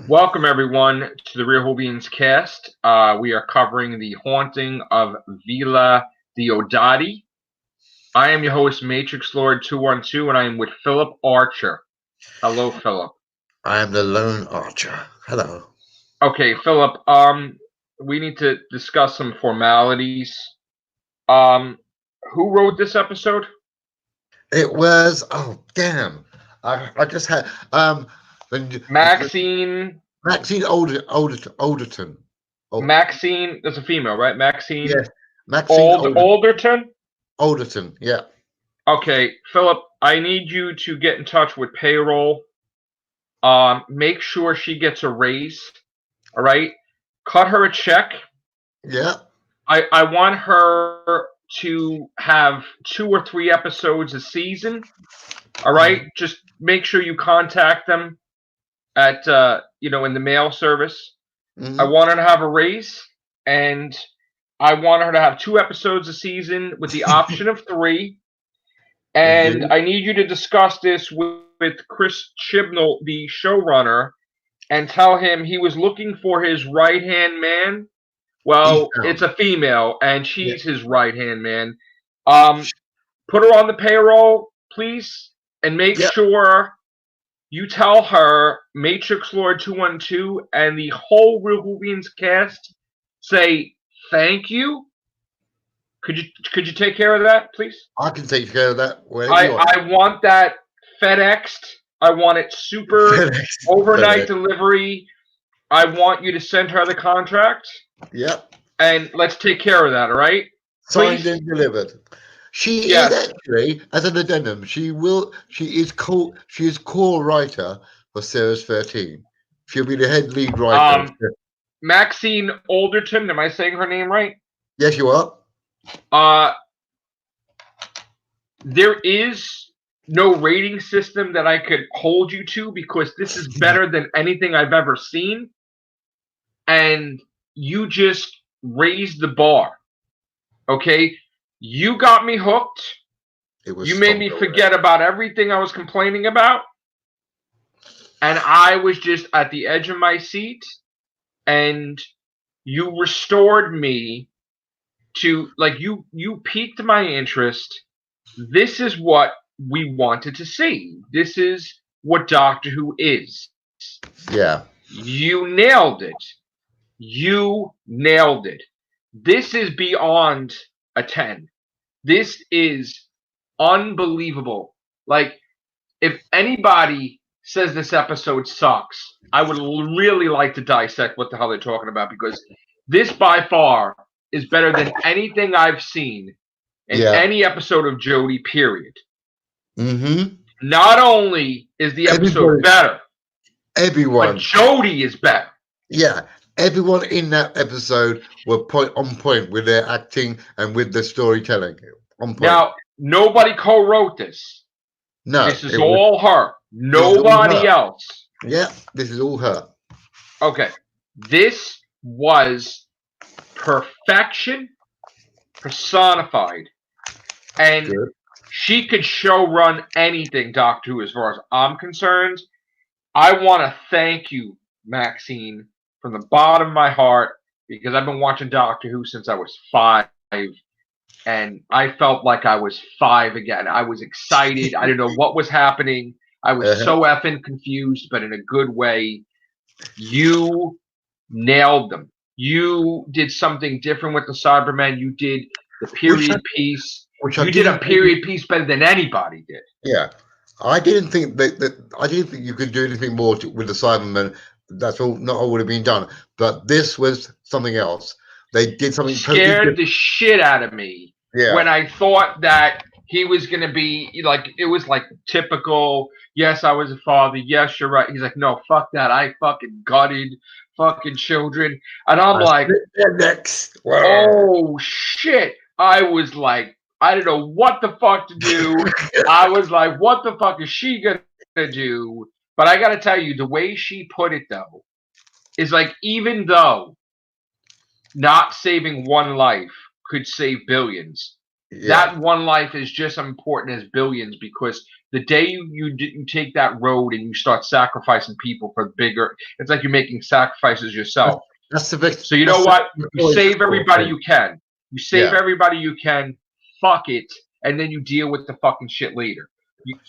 Welcome, everyone, to the Real Whovians cast. We are covering the haunting of Villa DIODATI. I am your host, Matrix Lord 212, and I am with Philip Archer. Hello, Philip. I am the lone archer. Hello. Okay, Philip, we need to discuss some formalities. Who wrote this episode? It was damn. I just had Maxine. Maxine Alderton. Maxine, that's a female, right? Maxine. Yes, Maxine Alderton. Alderton. Yeah. Okay, Philip, I need you to get in touch with payroll. Make sure she gets a raise. All right, cut her a check. Yeah. I want her to have 2 or 3 episodes a season. All right, just make sure you contact them at in the mail service. I want her to have a raise, and I want her to have 2 episodes a season with the option of 3. And I need you to discuss this with Chris Chibnall, the showrunner, and tell him he was looking for his right-hand man. Well, it's a female, and she's his right-hand man. Put her on the payroll, please, and make sure you tell her Matrix Lord 212 and the whole Real Whovians cast say thank you. Could you take care of that, please? I can take care of that. I want that FedExed. I want it super overnight delivery. I want you to send her the contract. Yep. And let's take care of that, all right? Signed and delivered. She is actually, as an addendum, she is core writer for series 13. She'll be the head lead writer. Maxine Alderton, am I saying her name right? Yes, you are. There is no rating system that I could hold you to because this is better than anything I've ever seen. And you just raised the bar. Okay? You got me hooked. You made me forget about everything I was complaining about. And I was just at the edge of my seat. And you restored me to, like, you piqued my interest. This is what we wanted to see. This is what Doctor Who is. Yeah. You nailed it. You nailed it. This is beyond a 10. This is unbelievable. Like, if anybody says this episode sucks, I would really like to dissect what the hell they're talking about, because this by far is better than anything I've seen in any episode of Jodie, period. Not only is the episode better, but Jodie is better. Yeah. Everyone in that episode were on point with their acting and with the storytelling. On point. Now, nobody co-wrote this. No. This is all her. Nobody else. Yeah, this is all her. Okay. This was perfection personified. And she could show run anything, Doctor Who, as far as I'm concerned. I want to thank you, Maxine, from the bottom of my heart, because I've been watching Doctor Who since I was 5, and I felt like I was 5 again. I was excited. I didn't know what was happening. I was so effing confused, but in a good way. You nailed them. You did something different with the Cybermen. You did the period piece. You did a period piece better than anybody did. Yeah. I didn't think I didn't think you could do anything more with the Cybermen. That's all. Not all would have been done, but this was something else. They did something. Scared the shit out of me when I thought that he was going to be like, it was like typical. Yes, I was a father. Yes, you're right. He's like, no, fuck that. I fucking gutted fucking children, and I'm like, next. Oh shit! I was like, I didn't know what the fuck to do. I was like, what the fuck is she gonna do? But I gotta tell you, the way she put it, though, is like, even though not saving one life could save billions, that one life is just as important as billions, because the day you take that road and you start sacrificing people for bigger, it's like you're making sacrifices yourself. That's the best. So you know what? You save everybody you can. You save everybody you can. Fuck it, and then you deal with the fucking shit later.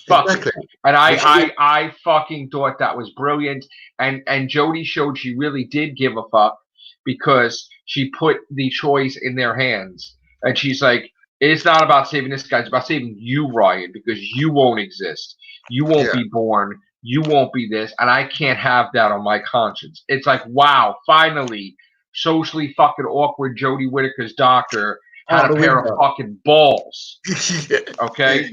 Fuck it. And I fucking thought that was brilliant. And Jody showed she really did give a fuck because she put the choice in their hands. And she's like, it's not about saving this guy. It's about saving you, Ryan, because you won't exist. You won't be born. You won't be this. And I can't have that on my conscience. It's like, wow, finally, socially fucking awkward Jodie Whittaker's doctor had a pair of fucking balls. Okay?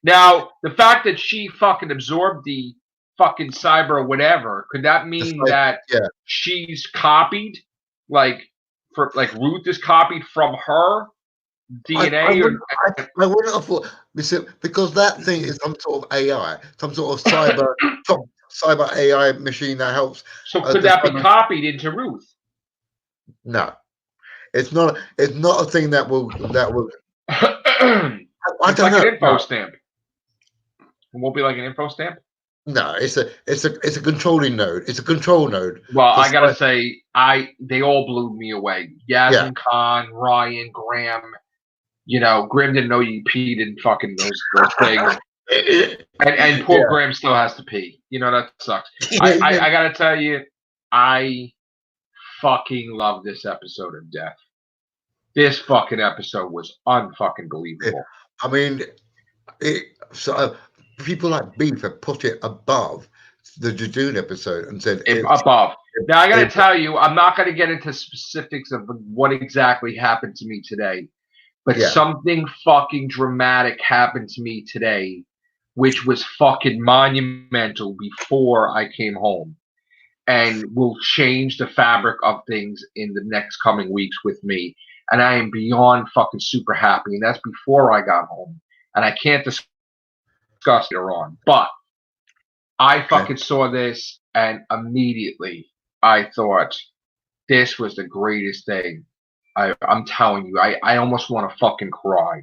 Now, the fact that she fucking absorbed the fucking cyber or whatever, could that mean that she's copied? Like Ruth is copied from her DNA? I wouldn't have thought, because that thing is some sort of AI, some sort of cyber AI machine that helps. So could that be copied into Ruth? No, it's not. It's not a thing that will. I don't know. An info stamp. It won't be like an info stamp. No, it's a controlling node. It's a control node. Well, I gotta say, they all blew me away. Yasmin Khan, Ryan, Graham. You know, Graham didn't know you peed in fucking those things. and poor Graham still has to pee. You know, that sucks. I gotta tell you, I fucking love this episode of Death. This fucking episode was unfucking believable. I mean, people like Beef have put it above the Jejune episode and said above. Now I got to tell you, I'm not going to get into specifics of what exactly happened to me today, but something fucking dramatic happened to me today, which was fucking monumental before I came home, and will change the fabric of things in the next coming weeks with me. And I am beyond fucking super happy, and that's before I got home, and I can't discuss it on. But I fucking saw this, and immediately I thought this was the greatest thing. I'm telling you, I almost want to fucking cry.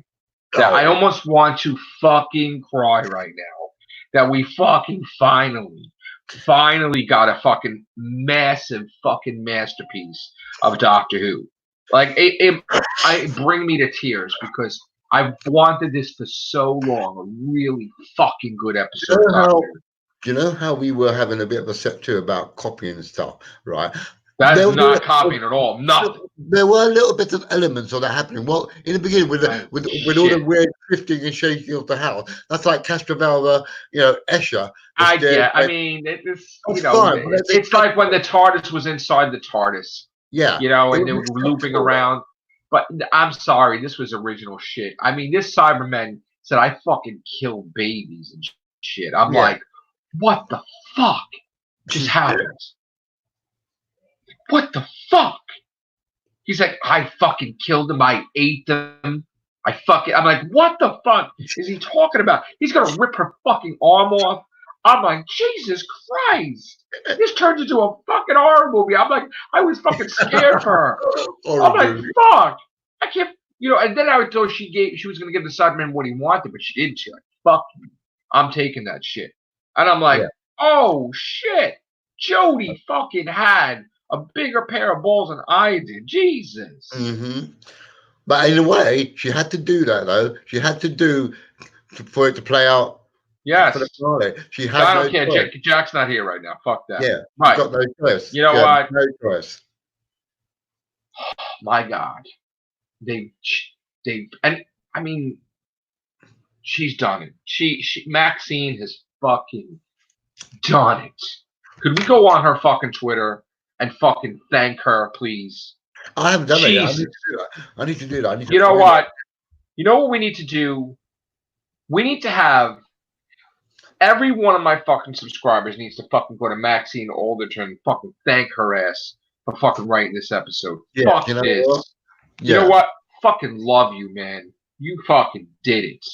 I almost want to fucking cry right now that we fucking finally got a fucking massive fucking masterpiece of Doctor Who. Like it bring me to tears because I've wanted this for so long. A really fucking good episode. Do you know how we were having a bit of a set too about copying stuff, right? That's not copying at all. Nothing. There were little bits of elements of that happening. Well, in the beginning, with all the weird shifting and shaking of the house, that's like Castrovalva, Escher. I mean, it's like when the TARDIS was inside the TARDIS. Yeah. And they were looping around. But I'm sorry, this was original shit. I mean, this Cyberman said, I fucking kill babies and shit. I'm like, what the fuck just happened? What the fuck? He's like, I fucking killed them. I ate them. I'm like, what the fuck is he talking about? He's going to rip her fucking arm off. I'm like, Jesus Christ. This turns into a fucking horror movie. I'm like, I was fucking scared for her. I'm like, fuck. I can't, and then I was told she was going to give the Cyberman what he wanted, but she didn't. She's like, fuck you. I'm taking that shit. And I'm like, oh shit. Jodie fucking had a bigger pair of balls than I did. Jesus. Mm-hmm. But in a way, she had to do that, though. She had to do for it to play out. Yes. For the finale. She had I don't care. Jack's not here right now. Fuck that. Yeah. Right. Got no choice. You know what? No choice. My God. And I mean, she's done it. She Maxine has fucking done it. Could we go on her fucking Twitter and fucking thank her, please? I haven't done it yet. I need to do that. You know what? You know what we need to do? We need to have every one of my fucking subscribers needs to fucking go to Maxine Alderton and fucking thank her ass for fucking writing this episode. Yeah, fuck this. What? You know what? Fucking love you, man. You fucking did it.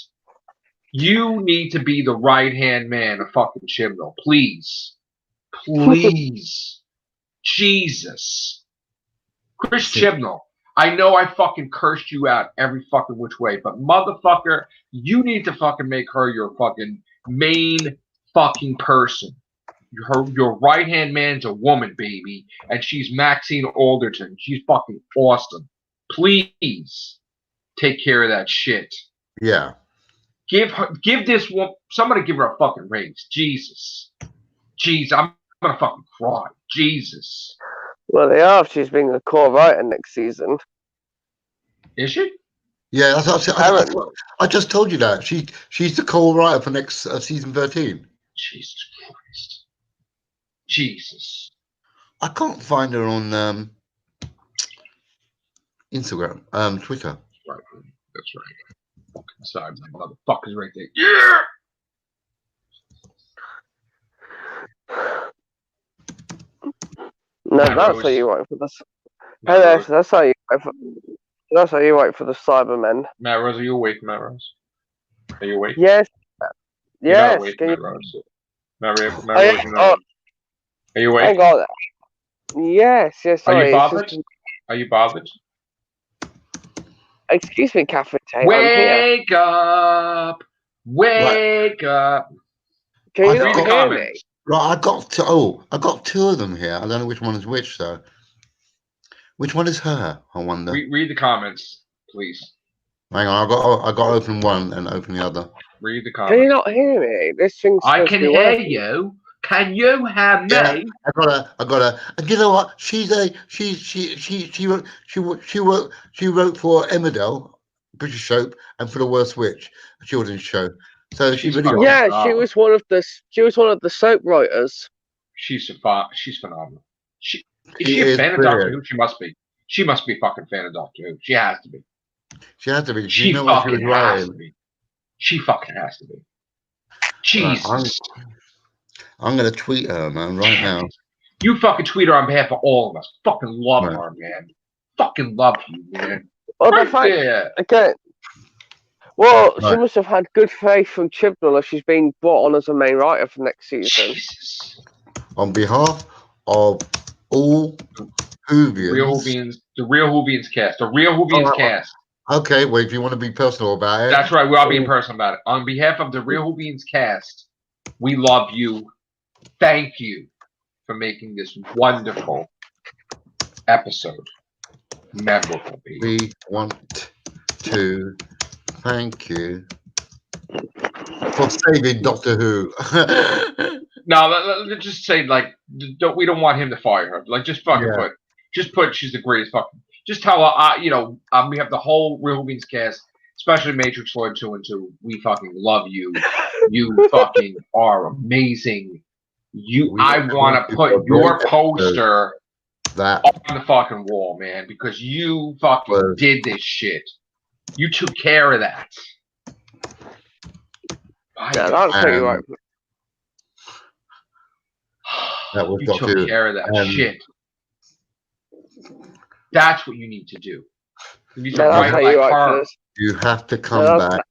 You need to be the right-hand man of fucking Chibnall. Please. Please. Jesus. Chris Chibnall. I know I fucking cursed you out every fucking which way, but motherfucker, you need to fucking make her your fucking main fucking person. Your right-hand man's a woman, baby, and she's Maxine Alderton. She's fucking awesome. Please take care of that shit. Yeah. Give this one, somebody give her a fucking raise. Jesus. Jeez, I'm gonna fucking cry. Jesus. Well, they are if she's being a core writer next season. Is she? Yeah, that's what I just told you that. She's the co-writer for next season 13. Jesus Christ. Jesus. I can't find her on Instagram, Twitter. Right. That's right. Fucking side, my motherfucker's right there. Yeah! No, that's how you write for this. That's how you write for. That's how you write for the Cybermen. Matt Rose, are you awake, Matt Rose? Are you awake? Yes. You're Yes. not awake, Can Matt you... Rose. Matt Rose, you're not awake. Are you awake? Hang on. Yes. Sorry. Are you bothered? Are you bothered? Excuse me, Catherine Tate. Wake up! Wake up! Can you read not the hear comments. me? Right, I got two of them here. I don't know which one is which though. Which one is her? I wonder. Read the comments, please. Hang on, I got to open one and open the other. Read the comments. Can you not hear me? This thing's I supposed can to be hear working. you. Can you hear me? Yeah, I got her. And you know what? She wrote for Emmerdale, British soap, and for The Worst Witch, a children's show. So she really got. Yeah, she was one of the soap writers. She's phenomenal. Is she a fan of Doctor Who? She must be. She must be a fucking fan of Doctor Who. She has to be. She has to be. She fucking has to be. She fucking has to be. Jesus. I'm gonna tweet her, man, right now. You fucking tweet her on behalf of all of us. Fucking love her, man. Fucking love you, man. Well, the fact, again. Well, she must have had good faith from Chibnall if she's being brought on as a main writer for next season. Jesus. On behalf of all Whovians. The real Whovians cast. The real Whovians cast. Okay, well, if you want to be personal about it. That's right, we're all being personal about it. On behalf of the real Whovians cast, we love you. Thank you for making this wonderful episode memorable. We want to thank you for saving Doctor Who. No, let's just say, like, we don't want him to fire her. Like, just fucking put she's the greatest fucking. Just tell her, we have the whole Real Whovians cast, especially Matrix Lord 2 and 2. We fucking love you. You fucking are amazing. I want to put your poster on the fucking wall, man, because you fucking did this shit. You took care of that. Yeah, that's how you write. That was you took care of that shit. That's what you need to do. You need to write like her. You have to come back.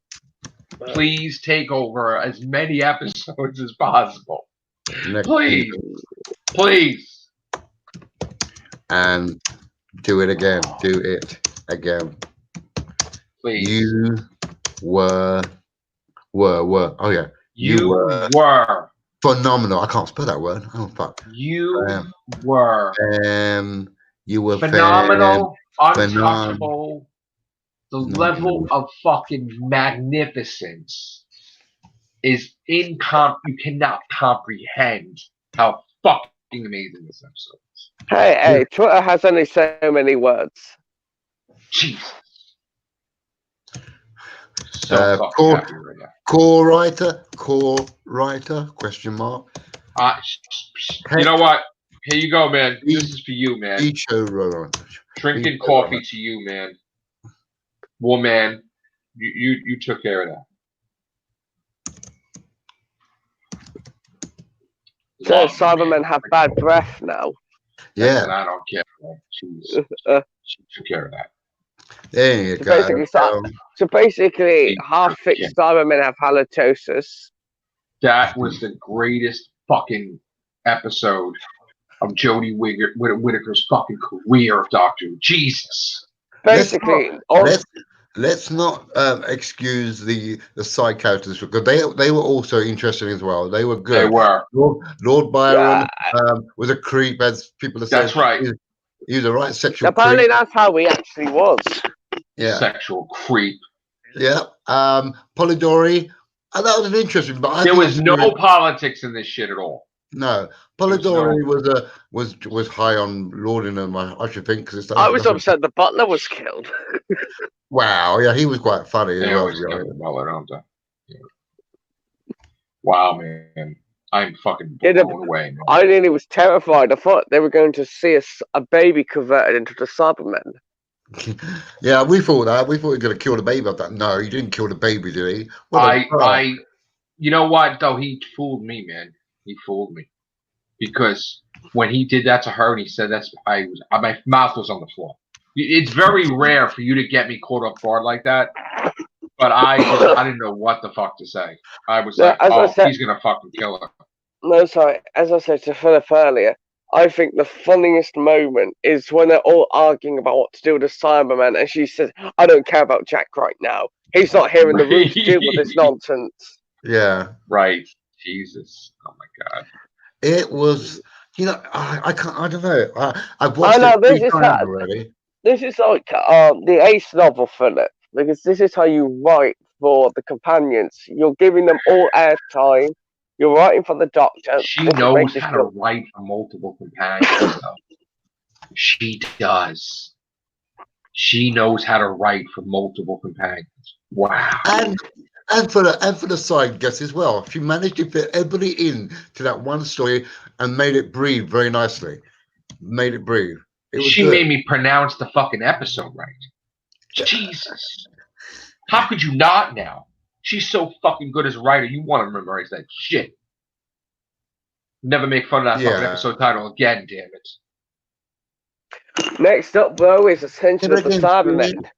Please take over as many episodes as possible. Please. And do it again. Please. You were. Oh yeah. You were phenomenal. I can't spell that word. Oh fuck. You were. You were phenomenal, untouchable. The level of fucking magnificence is you cannot comprehend how fucking amazing this episode is. Hey, Twitter has only so many words. Jesus. Core writer? Question mark. You know what? Here you go, man. This is for you, man. Drinking coffee to you, man. Woman, you took care of that. So Cybermen have bad breath now. Yeah. And I don't care. She took care of that. There you go. So basically, half-fixed Cybermen have halitosis. That was the greatest fucking episode of Jodie Whittaker's fucking career of Doctor Who. Jesus. Basically, let's not excuse the side characters because they were also interesting as well. They were good. They were. Lord Byron was a creep, as people have said. That's right. He was a right sexual apparently creep. that's how he actually was. Yeah. Sexual creep. Yeah. Polidori. That was an interesting. But there was no politics in this shit at all. No, Polidori was high on Lordingham, I should think, because I was upset the butler was killed. Wow, yeah, he was quite funny. They always kill the butler, don't they? Yeah. Wow, man, I'm fucking blown away. Man. I nearly was terrified. I thought they were going to see a baby converted into the Cybermen. Yeah, we thought that. We thought he was going to kill the baby. I thought, no, he didn't kill the baby, did he? You know what? Though he fooled me, man. He fooled me because when he did that to her and he said my mouth was on the floor. It's very rare for you to get me caught off guard like that, but I didn't know what the fuck to say. I was like, he's gonna fucking kill her. No, sorry. As I said to Philip earlier, I think the funniest moment is when they're all arguing about what to do with the Cyberman, and she says, "I don't care about Jack right now. He's not here in the room to deal with this nonsense." Yeah. Right. Jesus. Oh my God. It was. I can't. I don't know. I've watched it 3 times already. This is like the Ace novel, Philip, because this is how you write for the companions. You're giving them all airtime. You're writing for the Doctor. She knows how to write for multiple companions. She does. She knows how to write for multiple companions. Wow. And for the side guests as well. She managed to fit everybody in to that one story and made it breathe very nicely. Made it breathe. She made me pronounce the fucking episode right. Jesus. How could you not now? She's so fucking good as a writer. You want to memorize that shit. Never make fun of that fucking episode title again, damn it. Next up, bro, is Ascension of the Cybermen.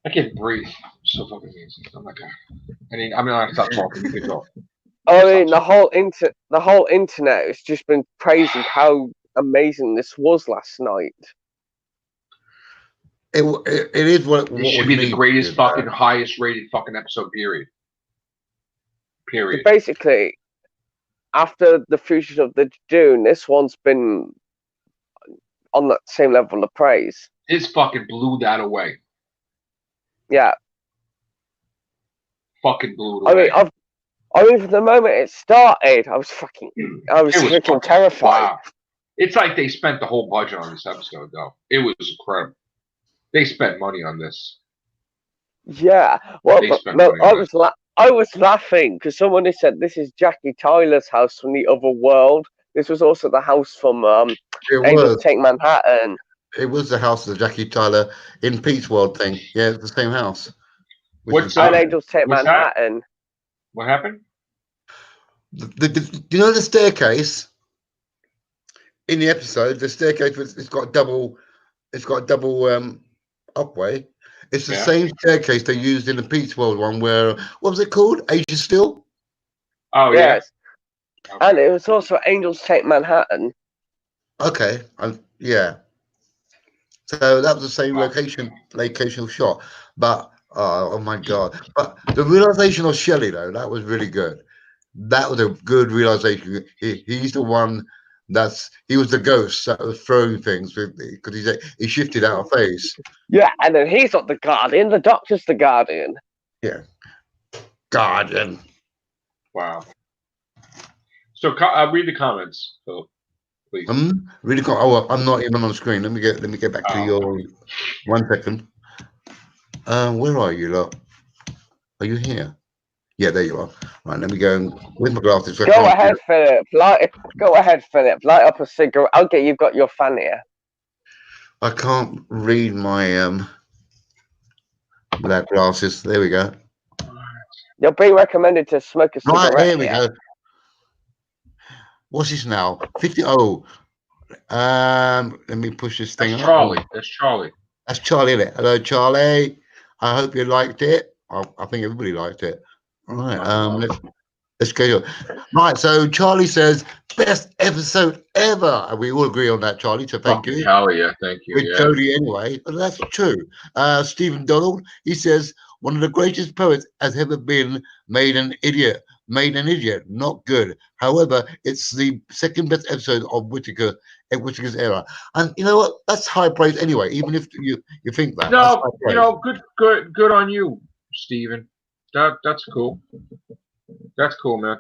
I can't breathe. I'm so fucking easy. Oh my God. I mean, I'm not gonna stop talking. You can talk. I mean, the whole internet has just been praising how amazing this was last night. It is what it should be the greatest fucking highest rated fucking episode. Period. So basically, after the fusion of the Dune, this one's been on that same level of praise. This fucking blew that away. Yeah. Fucking blew it away. I mean, from the moment it started, I was freaking terrified. Wow. It's like they spent the whole budget on this episode, though. It was incredible. They spent money on this. Yeah. Well, I was laughing because someone had said this is Jackie Tyler's house from the other world. This was also the house from Angels Take Manhattan. It was the house of Jackie Tyler in Pete's World thing. Yeah, it's the same house. Angels Take Manhattan. What happened? You know the staircase in the episode. The staircase it's got double upway. It's the same staircase they used in the Pete's World one. Where what was it called? Asia Still. Oh yeah. Yes. Okay. And it was also Angels Take Manhattan. Okay. Yeah. So that was the same locational shot, but oh my God! But the realization of Shelley though, that was really good. That was a good realization. He's the one he was the ghost that was throwing things because he shifted out of phase. Yeah, and then he's not the Guardian. The Doctor's the Guardian. Yeah, Guardian. Wow. So read the comments, Philip. Please. Really cool. Oh, I'm not even on the screen. Let me get back to your 1 second. Where are you, lot? Are you here? Yeah, there you are. Right, let me go with my glasses. Go ahead, Philip. Go ahead, Philip. Light up a cigarette. You've got your fan here. I can't read my black glasses. There we go. You're being recommended to smoke a cigarette. Right, here we go. What's this now? 50. Oh, let me push this thing. That's Charlie. That's Charlie. That's Charlie, isn't it? Hello, Charlie. I hope you liked it. I think everybody liked it. All right. Let's go. Right. So Charlie says, best episode ever. And we all agree on that, Charlie. So thank you. Hell yeah, thank you. With Yeah. Jodie anyway, but that's true. Stephen Donald, he says, one of the greatest poets has ever been made an idiot, not good. However, it's the second best episode of Whittaker's era. And you know what? That's high praise anyway, even if you think that. That's high No, praise. good on you, Steven. That's cool. That's cool, man.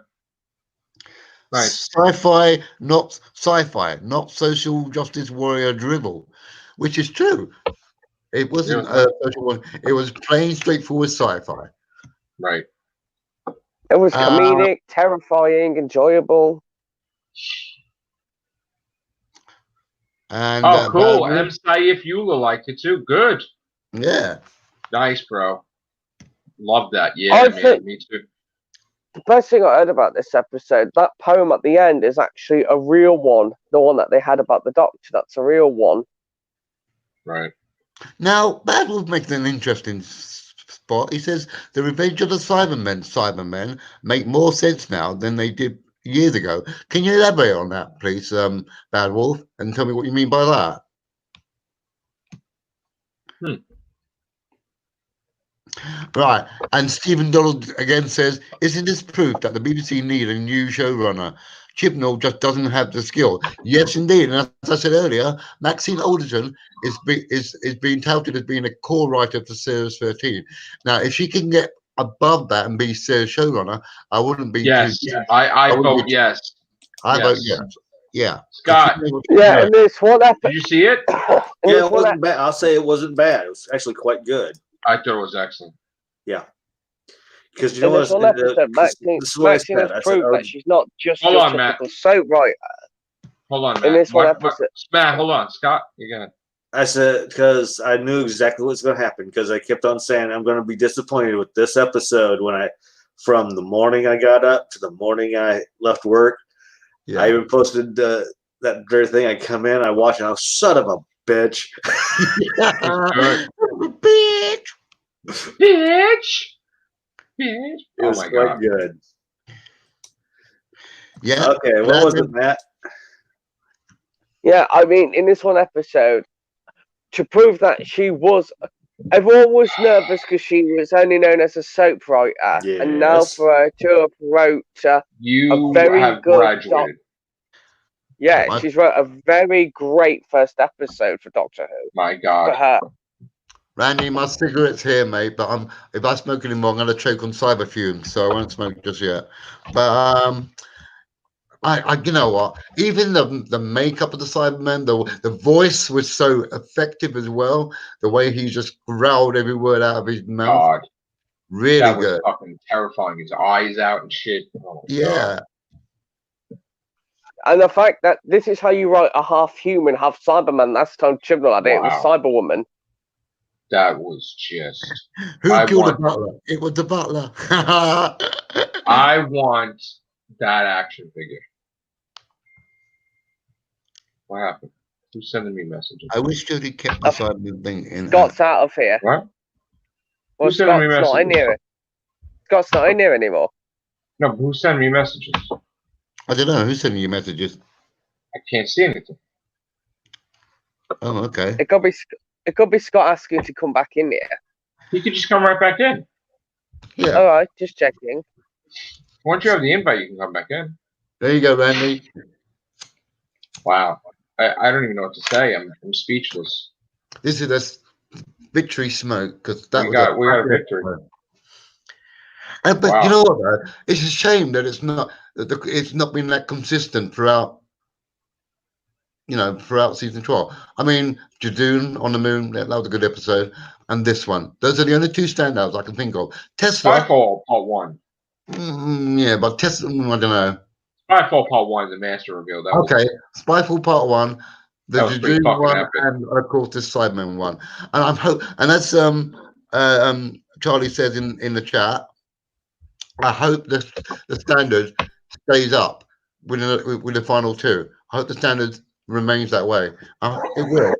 Nice. Sci-fi, not social justice warrior dribble, which is true. It wasn't a social one. It was plain, straightforward sci-fi. Right. It was comedic, terrifying, enjoyable. And cool. M. Saif Eula liked it too. Good. Yeah. Nice, bro. Love that. Yeah, man. Me too. The best thing I heard about this episode, that poem at the end is actually a real one. The one that they had about the Doctor, that's a real one. Right. Now, Bad Wolf makes an interesting spot. He says, the revenge of the Cybermen make more sense now than they did years ago. Can you elaborate on that, please, Bad Wolf, and tell me what you mean by that? Right, and Stephen Donald again says, isn't this proof that the BBC need a new showrunner? Chibnall just doesn't have the skill. Yes, indeed. And as I said earlier, Maxine Alderton is being touted as being a core writer for Series 13. Now, if she can get above that and be Series showrunner, I wouldn't be. Yes, I vote yes. I vote yes. Yeah. Scott. Yeah, and this one episode. Did you see it? Yeah, it wasn't bad. I'll say it wasn't bad. It was actually quite good. I thought it was excellent. Yeah. Because you know what? Maxine has proved that she's not just hold on, Matt. Soap writer. Hold on, Matt. In this one episode. Matt, hold on. Scott, you got it. I said, because I knew exactly what's going to happen, because I kept on saying I'm going to be disappointed with this episode from the morning I got up to the morning I left work. Yeah. I even posted that very thing. I come in, I watch it, I was son of a bitch. Bitch. It was quite good. Yeah. Okay, what was it, Matt? Yeah, I mean, in this one episode, to prove that everyone was nervous because she was only known as a soap writer, yes. And now for her to have wrote a very good she's wrote a very great first episode for Doctor Who. My God. For her. Randy, my cigarette's here, mate, but if I smoke anymore, I'm going to choke on cyber fumes, so I won't smoke just yet. But I you know what? Even the makeup of the Cyberman, the voice was so effective as well. The way he just growled every word out of his mouth. God. Really that was good. Fucking terrifying. His eyes out and shit. Oh, yeah. God. And the fact that this is how you write a half human, half Cyberman. That's Tom Chibnall. I think it was Cyberwoman. That was just. Who killed the butler? It was the butler. I want that action figure. What happened? Who's sending me messages? I wish Jodie kept the Cyberman thing in. Scott's out of here. What? Well, who's sending me messages? Not in here. Scott's not in here anymore. No, but who's sending me messages? I don't know. Who's sending you messages? I can't see anything. Oh, okay. It could be Scott asking to come back in here. He could just come right back in. Yeah. All right, just checking. Once you have the invite, you can come back in. There you go, Randy. Wow. I don't even know what to say. I'm speechless. This is a victory smoke because we got a victory. But wow. You know what? Though? It's a shame that it's not been that consistent throughout. Throughout season 12. I mean, Jadoon on the Moon, that was a good episode, and this one. Those are the only two standouts I can think of. Tesla. Spyfall Part 1. Yeah, but Tesla, I don't know. Spyfall Part 1, the Master Reveal. Spyfall Part 1, the Jadoon one, epic. And of course the Cyberman one. And that's Charlie says in the chat. I hope the standard stays up with the final two. I hope the standard remains that way. It will.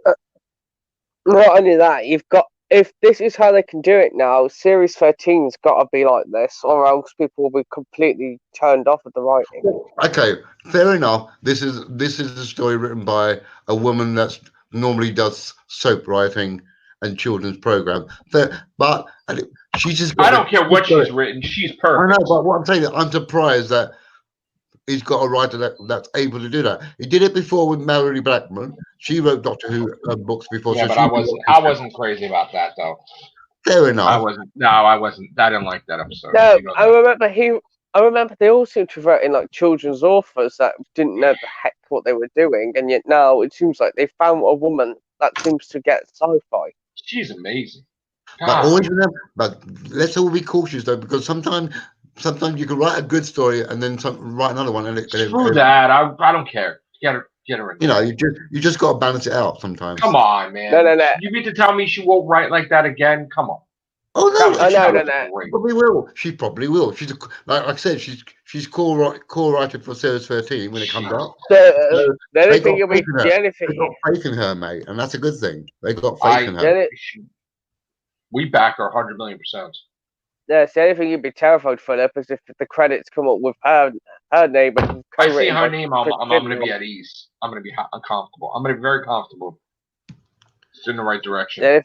Not only that, you've got if this is how they can do it now, Series 13's got to be like this, or else people will be completely turned off at the writing. Okay, fair enough. This is a story written by a woman that's normally does soap writing and children's program. But she's just. I don't care what she's written. She's I perfect. know, but what I'm saying, I'm surprised that he's got a writer that's able to do that. He did it before with Mary Blackman. She wrote Doctor Who books before. Yeah, so but she I wasn't crazy about that though. Fair enough. I wasn't. No, I wasn't. I didn't like that episode. No, You know I that. remember they all seem to have written like children's authors that didn't know the heck what they were doing, and yet now it seems like they found a woman that seems to get sci-fi. She's amazing. But God. always remember, but let's all be cautious though, because sometimes you can write a good story and then write another one, and Screw that. I don't care. Get her in. You know, you just got to balance it out sometimes. Come on, man. No. You mean to tell me she won't write like that again? Come on. Oh no, no. She probably will. She probably will. She's like I said, she's co-writer for Series 13 when it comes out. The only thing They got faith in her, mate, and that's a good thing. They got faith in her. We back her 100,000,000%. Yeah, the only thing you'd be terrified for Philip is if the credits come up with her name. I see her name, I'm going to be at ease. I'm going to be uncomfortable. I'm going to be very comfortable. It's in the right direction.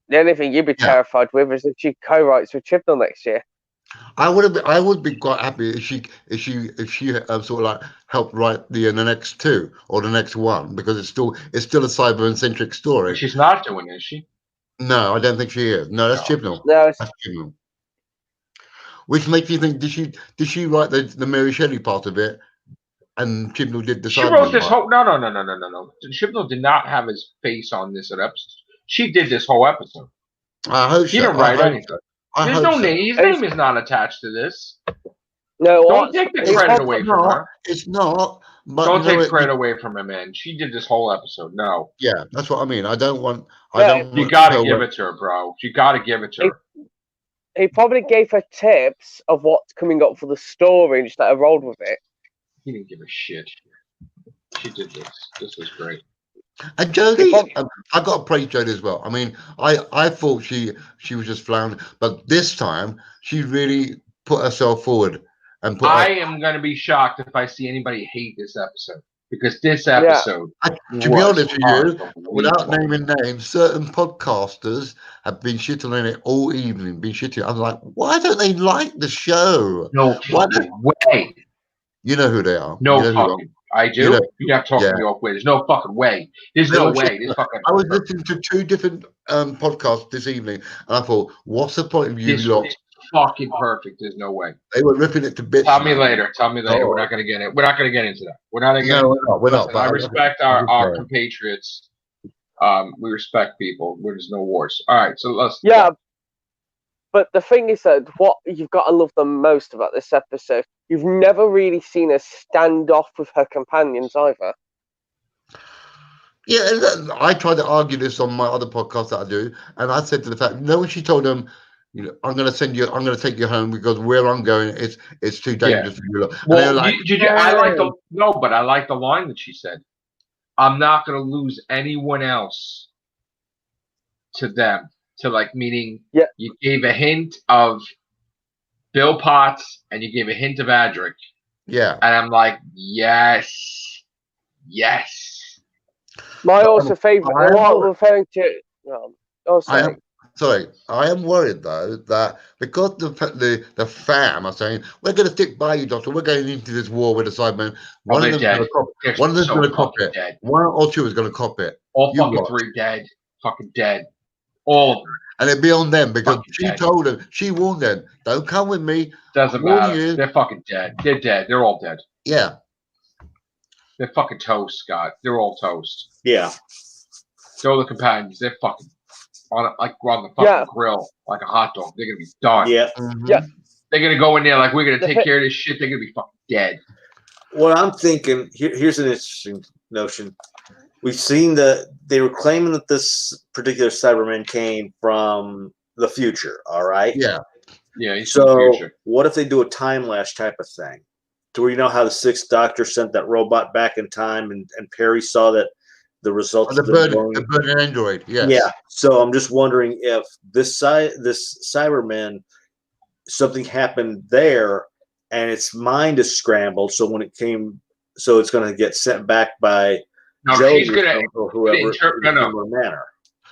The only thing you'd be terrified with is if she co-writes with Chibnall next year. I would be quite happy if she sort of like helped write the next two or the next one, because it's still a cyber-centric story. But she's not doing it, is she? No, I don't think she is. No, that's Chibnall. No, that's Chibnall. Which makes you think, did she write the Mary Shelley part of it, and Chibnall did the? She wrote this whole. No. Chibnall did not have his face on this episode. She did this whole episode. I hope she didn't write anything. There's no name. His name is not attached to this. No, don't take the credit away from her. It's not. But don't take credit away from her, man. She did this whole episode. No. Yeah, that's what I mean. I don't want. You gotta give it to her, bro. You gotta give it to her. He probably gave her tips of what's coming up for the story and just let her roll with it. He didn't give a shit. She did this. This was great. And Jodie, I got to praise Jodie as well. I mean, I thought she was just floundering, but this time she really put herself forward and put. I am going to be shocked if I see anybody hate this episode, because this episode. To be honest with you, without naming names, certain podcasters have been shitting on it all evening. I'm like, why don't they like the show? No fucking way. You know who they are. No fucking. I do. You have to talk to me off way. There's no fucking way. There's no way. I was listening to two different podcasts this evening, and I thought, what's the point of you lot? It's fucking perfect. There's no way. They were ripping it to bits. Tell me later. We're not going to get it. We're not going to get into that. We're not going to get into that. We're not. I respect our compatriots. We respect people. There's no wars. All right. So let's. Yeah. But the thing is that what you've got to love the most about this episode, you've never really seen her stand off with her companions either. Yeah, I tried to argue this on my other podcast that I do, and I said to the fact, when she told them, I'm going to take you home because where I'm going, it's too dangerous for you. Well, I like the line that she said. I'm not going to lose anyone else to them. To meaning you gave a hint of Bill Potts and you gave a hint of Adric. Yeah. And I'm like, yes. My also favorite, what I'm referring to. I am worried though that because the fam are saying we're going to stick by you, Doctor. We're going into this war with the Cybermen. One of them's going to cop it. Dead. One or two is going to cop it. All fucking three dead. Fucking dead. All of them. And it'd be on them because told them, she warned them, don't come with me. Doesn't matter. They're fucking dead. They're dead. They're all dead. Yeah. They're fucking toast, Scott. They're all toast. Yeah. So the companions, they're fucking on the fucking grill like a hot dog. They're gonna be done. Yeah. Mm-hmm. Yeah. They're gonna go in there like we're gonna take care of this shit. They're gonna be fucking dead. What I'm thinking here's an interesting notion. We've seen that they were claiming that this particular Cyberman came from the future. All right. Yeah. Yeah. So what if they do a time lash type of thing? To where how the Sixth Doctor sent that robot back in time, and Perry saw that the results The of the burning android. Yes. Yeah. So I'm just wondering if this Cyberman, something happened there, and its mind is scrambled. So when it came, so it's going to get sent back by Jody or whoever in a similar manner.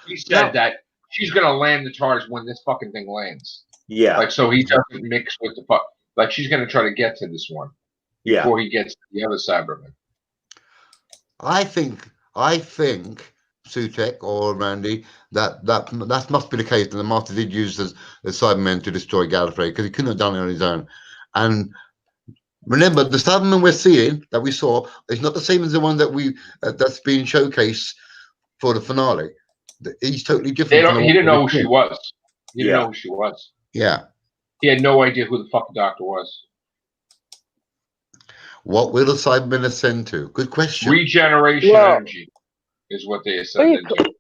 He said that she's going to land the TARDIS when this fucking thing lands. Yeah. Like, so he doesn't mix with the fuck. Like, she's going to try to get to this one before he gets to the other Cyberman. I think Sutek or Randy, that must be the case. And the Master did use the Cybermen to destroy Gallifrey because he couldn't have done it on his own. And remember, the Cyberman we're seeing that we saw is not the same as the one that that's being showcased for the finale. He's totally different. He didn't know who she was. He didn't know who she was. Yeah. He had no idea who the fuck the Doctor was. What will the Cybermen ascend to? Good question. Regeneration energy is what they ascended to.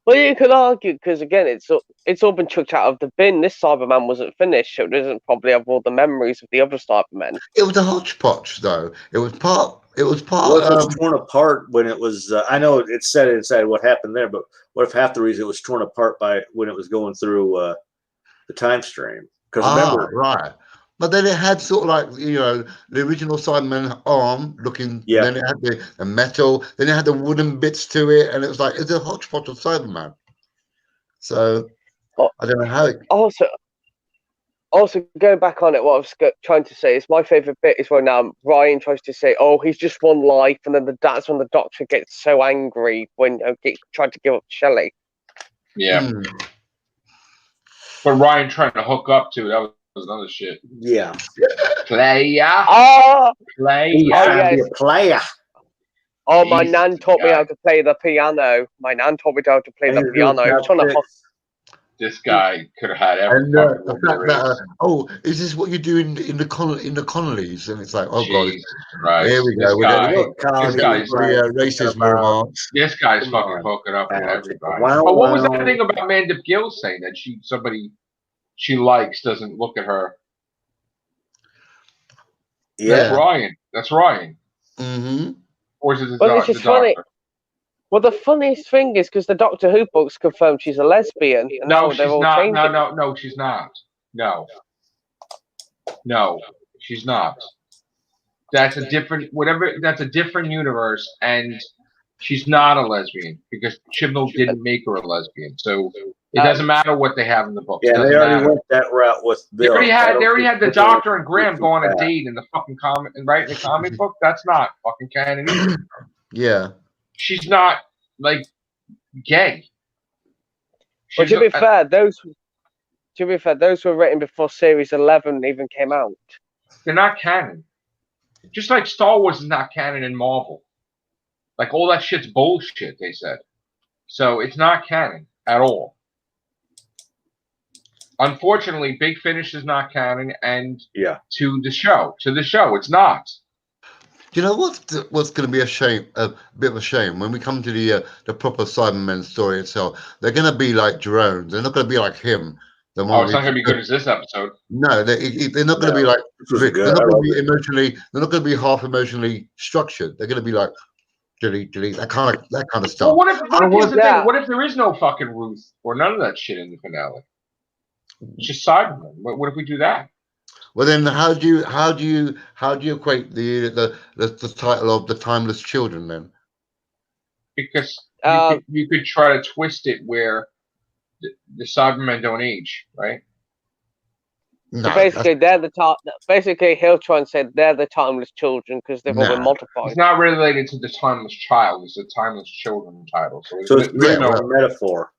Well, you could argue, because again, it's all been chucked out of the bin. This Cyberman wasn't finished, so it doesn't probably have all the memories of the other Cybermen. It was a hodgepodge, though. It was part. It was torn apart when it was. I know it said inside what happened there, but what if half the reason it was torn apart by when it was going through the time stream? Because remember, right. But then it had sort of like, the original Cyberman arm looking. Yeah. Then it had the metal. Then it had the wooden bits to it, and it was like it's a hodgepodge of Cyberman. So I don't know how. Also, going back on it, what I was trying to say is my favourite bit is when Ryan tries to say, "Oh, he's just one life," and then that's when the Doctor gets so angry when he tried to give up Shelley. Yeah. But Ryan trying to hook up to that was another shit. Yeah. Player. Player. Oh, my nan taught me how to play the piano. My nan taught me how to play the piano. This guy could have had everything. Is this what you do in the Connollys? And it's like, oh god, right. Here we go. This guy's racism remarks. This guy's fucking hooking up with everybody. What was that thing about Amanda Gill saying that somebody she likes doesn't look at her? Yeah, That's Ryan. Mm-hmm. Or is it it's just funny. Well, the funniest thing is because the Doctor Who books confirmed she's a lesbian. No, she's not. No, she's not. No, she's not. That's a different That's a different universe, and she's not a lesbian because Chibnall didn't make her a lesbian. So it doesn't matter what they have in the books. Yeah, they already went that route with Bill. They already had the Doctor and Graham go on a date in the fucking comic, and right in the comic book. That's not fucking canon either. Yeah. She's not like gay. But to be fair, those were written before Series 11 even came out. They're not canon. Just like Star Wars is not canon in Marvel. Like all that shit's bullshit, they said. So it's not canon at all. Unfortunately, Big Finish is not canon, and to the show, it's not. Do you know what's going to be a bit of a shame when we come to the proper Cybermen story itself? They're going to be like drones. They're not going to be like him. It's not going to be good as this episode. No, they're not going to be like. They're not going to be emotionally. They're not going to be half emotionally structured. They're going to be like delete that kind of stuff. Well, what if there is no fucking Ruth or none of that shit in the finale? It's just Cybermen. What if we do that? Well, then how do you equate the title of the Timeless Children then? Because you could try to twist it where the Cybermen don't age, right? No, so basically, he'll try and say they're the Timeless Children because they've all been multiplied. It's not related to the Timeless Child. It's the Timeless Children title. So it's a metaphor.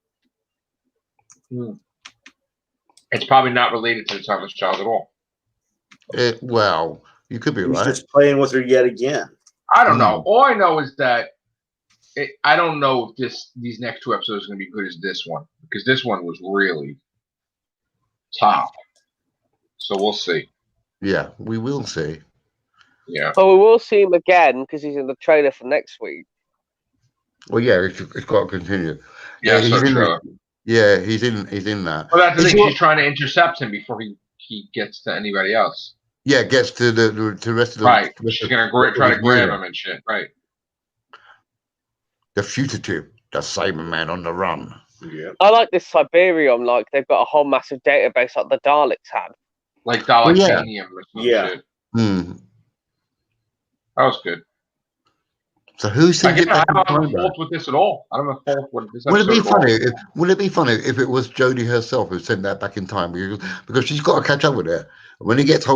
It's probably not related to the Timeless Child at all. Well, you could be right. He's just playing with her yet again. I don't know. All I know is that I don't know if these next two episodes are going to be good as this one, because this one was really top. So we'll see. Yeah, we will see. Yeah. Oh, we will see him again because he's in the trailer for next week. Well, yeah, it's got to continue. Yeah, he's in that. Well, that's the thing. She's trying to intercept him before he gets to anybody else. Yeah, gets to the rest of the right. She's gonna try to grab him and shit. Right. the fugitive, the Cyberman on the run. Yeah. I like this Siberium. Like they've got a whole massive database like the Daleks had. Like Well, yeah. Dalexanium or some Yeah. shit. Hmm. That was good. So who sends Again, it back I in don't have time? a fault with this at all. I don't have a fault with this Would it episode be at all. funny? Would it be funny if it was Jodie herself who sent that back in time? Because she's got to catch up with it. When she gets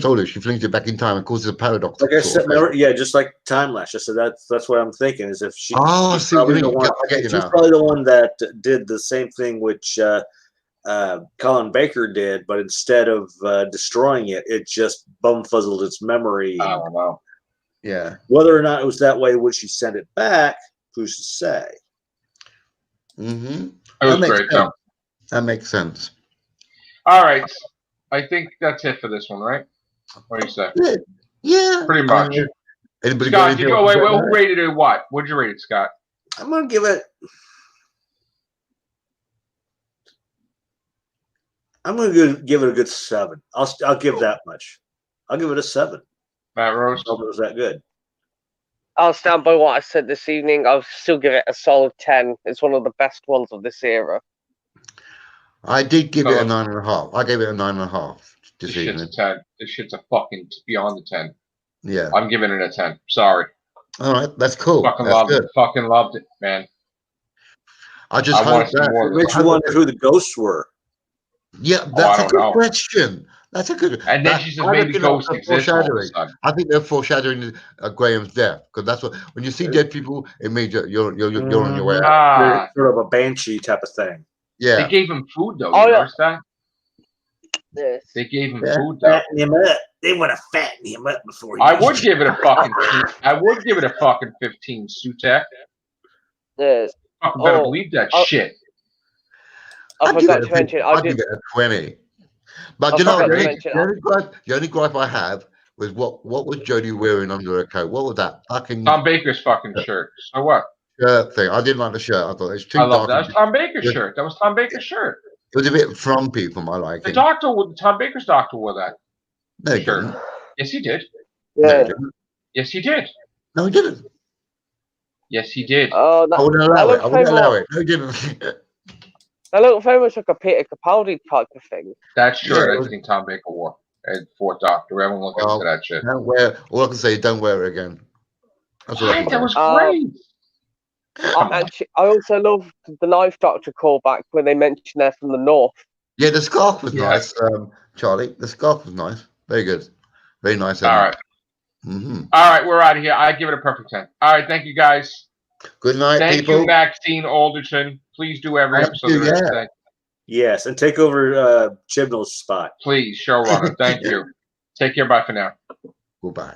older, she flings it back in time and causes a paradox. Like I sort said, of thing. remember, yeah, just like Time Lash. I said that's what I'm thinking is if she. Oh, I she's see what you probably mean. the one. I get you She's now. probably the one that did the same thing which Colin Baker did, but instead of destroying it, it just bumfuzzled its memory. I don't know. Yeah. Whether or not it was that way when she sent it back, who's to say? Mm-hmm. It was great, though. That makes sense. All right. I think that's it for this one, right? What do you say? Yeah. Pretty much. Anybody Scott, did you go? Wait, who rated it? What? What'd you rate it, Scott? I'm gonna give it. I'm gonna give it a good 7. I'll give that much. I'll give it a 7. Matt Rose. I don't know if it was that good. I'll stand by what I said this evening. I'll still give it a solid 10. It's one of the best ones of this era. I did give it a 9.5. I gave it a 9.5 this This evening. shit's a 10. This shit's a fucking beyond the 10. Yeah. I'm giving it a 10. Sorry. All right. That's cool. Fucking That's loved good. it. Fucking loved it, man. I just I hope want to see that. more of It makes you wonder who the ghosts were. Yeah, I that's a don't good know. question. That's a good. And then she says maybe ghosts exist all of a sudden. I think they're foreshadowing Graham's death because that's what when you see dead people, it means you're on your way out. Ah, Sort of a banshee type of thing. Yeah. they gave him food though. Oh, You yeah. notice that? Yes. They gave him Yeah. food though. Fatten him up. They want to fatten him up before he. I would give it a fucking. I would give it a fucking 15. Sutek. Yes. Fucking better Oh, believe that oh. shit. I I'd give forgot it to mention. I'd give it a 20. But I you know, forgot to the mention- only gripe I have was what was Jodie wearing under her coat? What was that fucking Tom Baker's fucking shirt. So what? shirt thing? I didn't like the shirt. I thought it was too I love dark. that. That was Tom Baker's Yeah. shirt. That was Tom Baker's shirt. It was a bit frumpy for my The liking. doctor, Tom Baker's doctor wore that. No, he Sure. didn't. Yes, he did. No, Yeah. he didn't. Yes, he did. No, he didn't. Yes, he did. Oh, I wouldn't allow it. looks I wouldn't very allow more- it. No, he didn't. That looked very much like a Peter Capaldi type of thing. That shirt, Yeah, it I was- think Tom Baker wore at Fort Doctor. Everyone look Well, into that shit. Don't wear. All I can say is don't wear it again. That's all I Right, can that say. was great. I also love the Knife Doctor callback when they mention they're from the north. Yeah, the scarf was Yeah. nice, Charlie. The scarf was nice. Very good. Very nice. All right. Mm-hmm. All right, we're out of here. I give it a perfect 10. All right, thank you guys. Good night, Thank people. you, Maxine Alderton. Please do every Thank episode you, of this yeah. thing. Yes, and take over Chibnall's spot. Please, showrunner. Thank you. Take care. Bye for now. Goodbye.